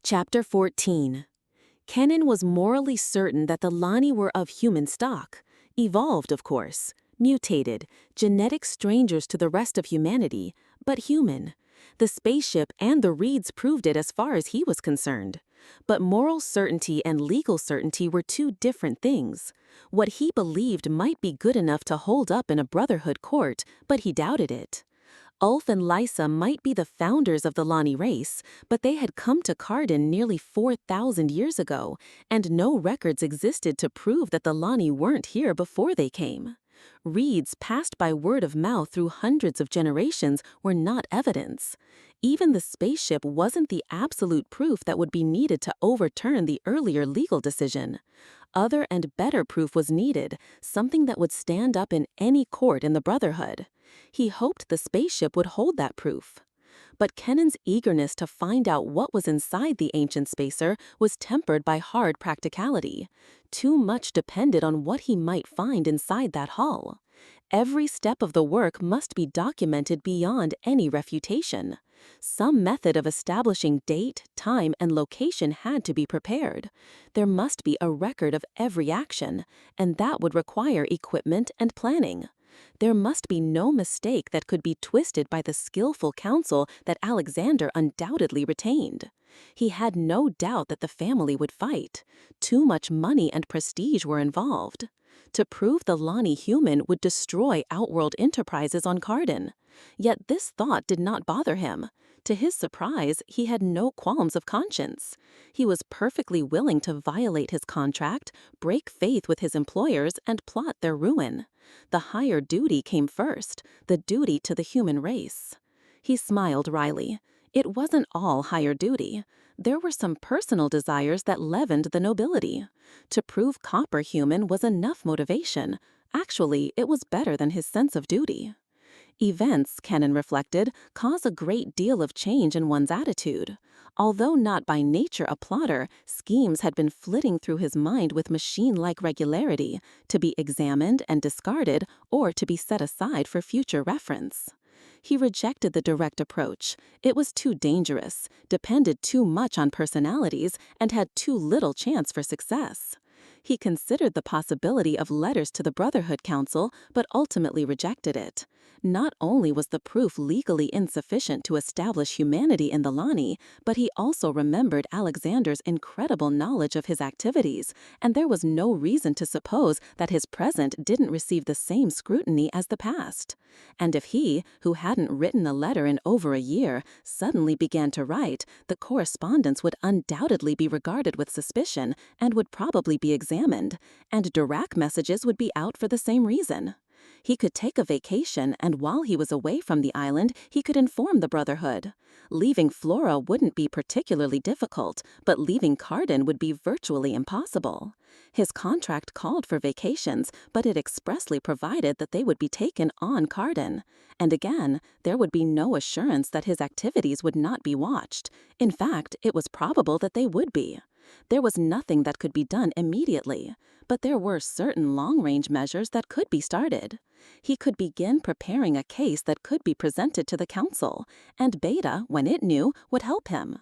Chapter 14. Kenan was morally certain that the Lani were of human stock, evolved, of course, mutated, genetic strangers to the rest of humanity, but human. The spaceship and the reeds proved it as far as he was concerned. But moral certainty and legal certainty were two different things. What he believed might be good enough to hold up in a brotherhood court, but he doubted it. Ulf and Lysa might be the founders of the Lani race, but they had come to Carden nearly 4,000 years ago, and no records existed to prove that the Lani weren't here before they came. Reeds passed by word of mouth through hundreds of generations were not evidence. Even the spaceship wasn't the absolute proof that would be needed to overturn the earlier legal decision. Other and better proof was needed, something that would stand up in any court in the Brotherhood. He hoped the spaceship would hold that proof. But Kenan's eagerness to find out what was inside the ancient spacer was tempered by hard practicality. Too much depended on what he might find inside that hull. Every step of the work must be documented beyond any refutation. Some method of establishing date, time, and location had to be prepared. There must be a record of every action, and that would require equipment and planning. There must be no mistake that could be twisted by the skillful counsel that Alexander undoubtedly retained. He had no doubt that the family would fight. Too much money and prestige were involved. To prove the Lani human would destroy Outworld enterprises on Carden. Yet this thought did not bother him. To his surprise, he had no qualms of conscience. He was perfectly willing to violate his contract, break faith with his employers, and plot their ruin. The higher duty came first, the duty to the human race. He smiled wryly. It wasn't all higher duty. There were some personal desires that leavened the nobility. To prove Copper human was enough motivation. Actually, it was better than his sense of duty. Events, Kenan reflected, cause a great deal of change in one's attitude. Although not by nature a plotter, schemes had been flitting through his mind with machine-like regularity, to be examined and discarded, or to be set aside for future reference. He rejected the direct approach. It was too dangerous, depended too much on personalities, and had too little chance for success. He considered the possibility of letters to the Brotherhood Council, but ultimately rejected it. Not only was the proof legally insufficient to establish humanity in the Lani, but he also remembered Alexander's incredible knowledge of his activities, and there was no reason to suppose that his present didn't receive the same scrutiny as the past. And if he, who hadn't written a letter in over a year, suddenly began to write, the correspondence would undoubtedly be regarded with suspicion and would probably be examined, and Dirac messages would be out for the same reason. He could take a vacation, and while he was away from the island, he could inform the Brotherhood. Leaving Flora wouldn't be particularly difficult, but leaving Carden would be virtually impossible. His contract called for vacations, but it expressly provided that they would be taken on Carden. And again, there would be no assurance that his activities would not be watched. In fact, it was probable that they would be. There was nothing that could be done immediately, but there were certain long-range measures that could be started. He could begin preparing a case that could be presented to the council, and Beta, when it knew, would help him.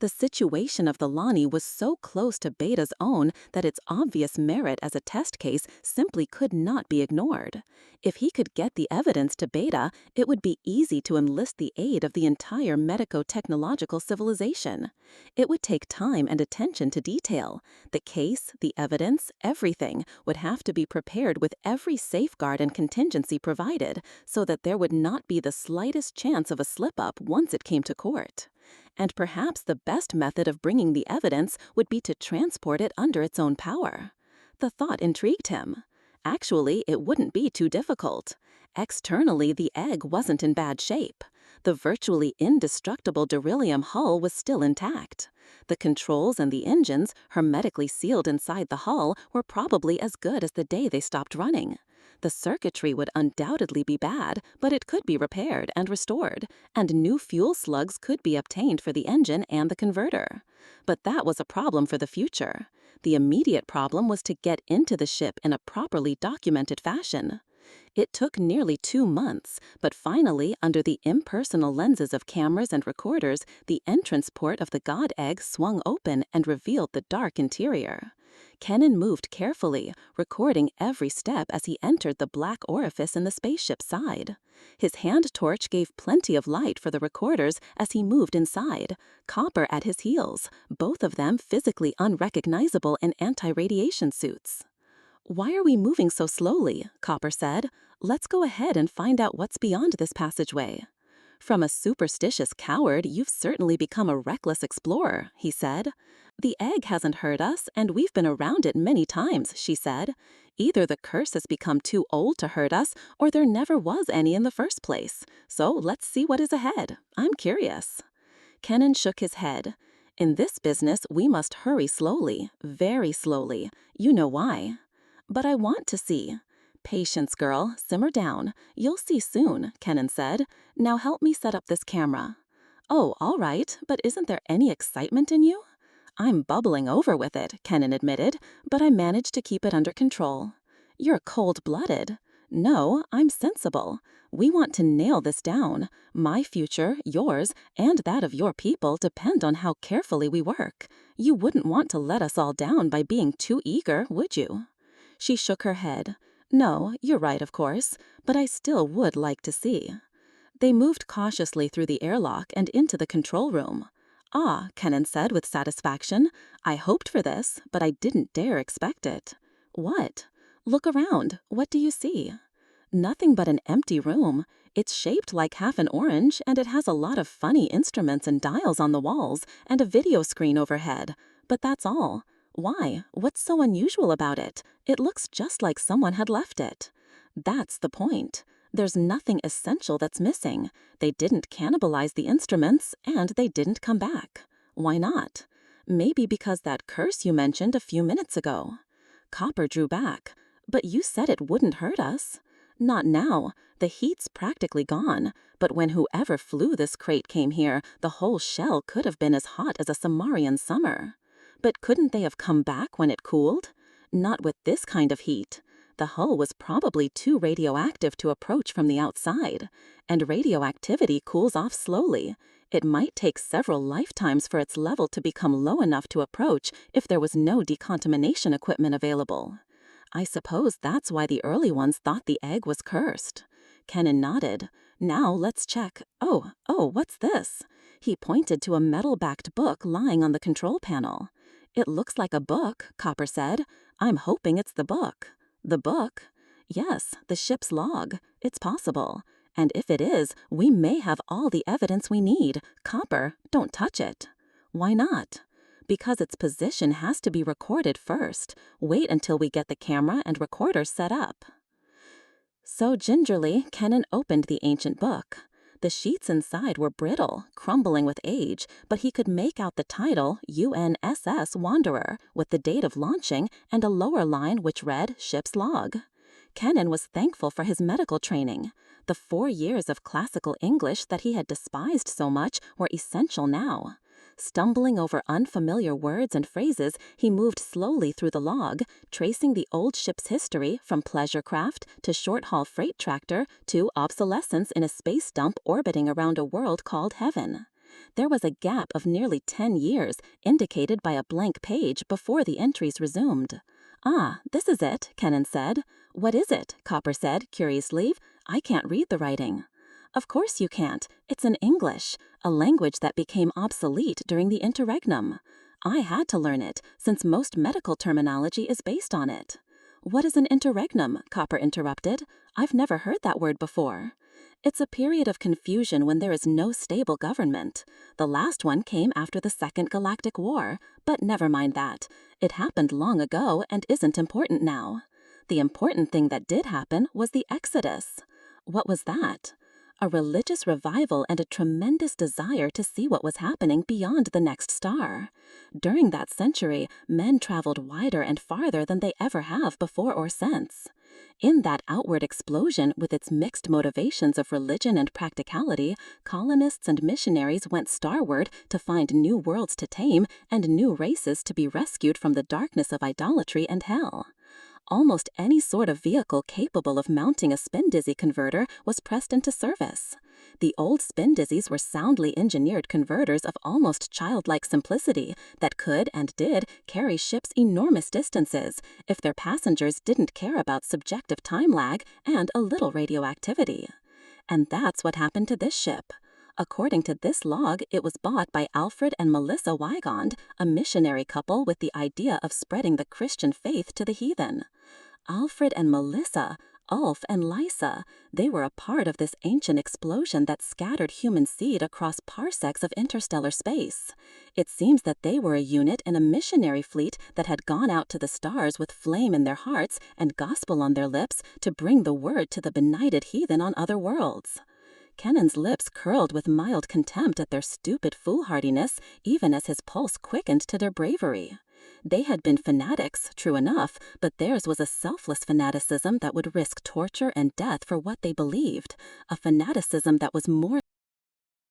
The situation of the Lani was so close to Beta's own that its obvious merit as a test case simply could not be ignored. If he could get the evidence to Beta, it would be easy to enlist the aid of the entire medico-technological civilization. It would take time and attention to detail. The case, the evidence, everything would have to be prepared with every safeguard and contingency provided so that there would not be the slightest chance of a slip-up once it came to court. And perhaps the best method of bringing the evidence would be to transport it under its own power. The thought intrigued him. Actually, it wouldn't be too difficult. Externally, the egg wasn't in bad shape. The virtually indestructible beryllium hull was still intact. The controls and the engines, hermetically sealed inside the hull, were probably as good as the day they stopped running. The circuitry would undoubtedly be bad, but it could be repaired and restored, and new fuel slugs could be obtained for the engine and the converter. But that was a problem for the future. The immediate problem was to get into the ship in a properly documented fashion. It took nearly 2 months, but finally, under the impersonal lenses of cameras and recorders, the entrance port of the God Egg swung open and revealed the dark interior. Kenan moved carefully, recording every step as he entered the black orifice in the spaceship's side. His hand torch gave plenty of light for the recorders as he moved inside, Copper at his heels, both of them physically unrecognizable in anti-radiation suits. "Why are we moving so slowly?" Copper said. "Let's go ahead and find out what's beyond this passageway." "From a superstitious coward, you've certainly become a reckless explorer," he said. "The egg hasn't hurt us, and we've been around it many times," she said. "Either the curse has become too old to hurt us, or there never was any in the first place. So let's see what is ahead. I'm curious." Kenan shook his head. "In this business, we must hurry slowly, very slowly. You know why." "But I want to see." "Patience, girl. Simmer down. You'll see soon," Kenan said. "Now help me set up this camera." "Oh, all right, but isn't there any excitement in you?" "I'm bubbling over with it," Kenan admitted, "but I managed to keep it under control." "You're cold-blooded." "No, I'm sensible. We want to nail this down. My future, yours, and that of your people depend on how carefully we work. You wouldn't want to let us all down by being too eager, would you?" She shook her head. "No, you're right, of course, but I still would like to see." They moved cautiously through the airlock and into the control room. "Ah," Kenan said with satisfaction, "I hoped for this, but I didn't dare expect it." "What?" "Look around. What do you see?" "Nothing but an empty room. It's shaped like half an orange, and it has a lot of funny instruments and dials on the walls, and a video screen overhead. But that's all." "Why? What's so unusual about it? It looks just like someone had left it." "That's the point. There's nothing essential that's missing. They didn't cannibalize the instruments, and they didn't come back." "Why not?" "Maybe because that curse you mentioned a few minutes ago." Copper drew back. "But you said it wouldn't hurt us." "Not now. The heat's practically gone. But when whoever flew this crate came here, the whole shell could have been as hot as a Samarian summer." "But couldn't they have come back when it cooled?" "Not with this kind of heat. The hull was probably too radioactive to approach from the outside. And radioactivity cools off slowly. It might take several lifetimes for its level to become low enough to approach if there was no decontamination equipment available." "I suppose that's why the early ones thought the egg was cursed." Kenan nodded. "Now let's check. Oh, what's this?" He pointed to a metal-backed book lying on the control panel. "It looks like a book," Copper said. "I'm hoping it's the book." "The book?" "Yes, the ship's log. It's possible. And if it is, we may have all the evidence we need. Copper, don't touch it." "Why not?" "Because its position has to be recorded first. Wait until we get the camera and recorder set up." So gingerly, Kenan opened the ancient book. The sheets inside were brittle, crumbling with age, but he could make out the title, UNSS Wanderer, with the date of launching and a lower line which read Ship's Log. Kenan was thankful for his medical training. The 4 years of classical English that he had despised so much were essential now. Stumbling over unfamiliar words and phrases, he moved slowly through the log, tracing the old ship's history from pleasure craft to short-haul freight tractor to obsolescence in a space dump orbiting around a world called Heaven. There was a gap of nearly 10 years, indicated by a blank page before the entries resumed. "Ah, this is it," Kenan said. "What is it?" Copper said, curiously. "I can't read the writing." "Of course you can't. It's in English, a language that became obsolete during the interregnum. I had to learn it, since most medical terminology is based on it." "What is an interregnum?" Copper interrupted. "I've never heard that word before." "It's a period of confusion when there is no stable government. The last one came after the Second Galactic War, but never mind that. It happened long ago and isn't important now. The important thing that did happen was the Exodus." "What was that?" "A religious revival and a tremendous desire to see what was happening beyond the next star. During that century, men traveled wider and farther than they ever have before or since. In that outward explosion, with its mixed motivations of religion and practicality, colonists and missionaries went starward to find new worlds to tame and new races to be rescued from the darkness of idolatry and hell. Almost any sort of vehicle capable of mounting a spin-dizzy converter was pressed into service. The old spin-dizzies were soundly engineered converters of almost childlike simplicity that could and did carry ships enormous distances if their passengers didn't care about subjective time lag and a little radioactivity. And that's what happened to this ship. According to this log, it was bought by Alfred and Melissa Wygand, a missionary couple with the idea of spreading the Christian faith to the heathen. Alfred and Melissa, Ulf and Lysa, they were a part of this ancient explosion that scattered human seed across parsecs of interstellar space. It seems that they were a unit in a missionary fleet that had gone out to the stars with flame in their hearts and gospel on their lips to bring the word to the benighted heathen on other worlds. Kennan's lips curled with mild contempt at their stupid foolhardiness, even as his pulse quickened to their bravery. They had been fanatics, true enough, but theirs was a selfless fanaticism that would risk torture and death for what they believed, a fanaticism that was more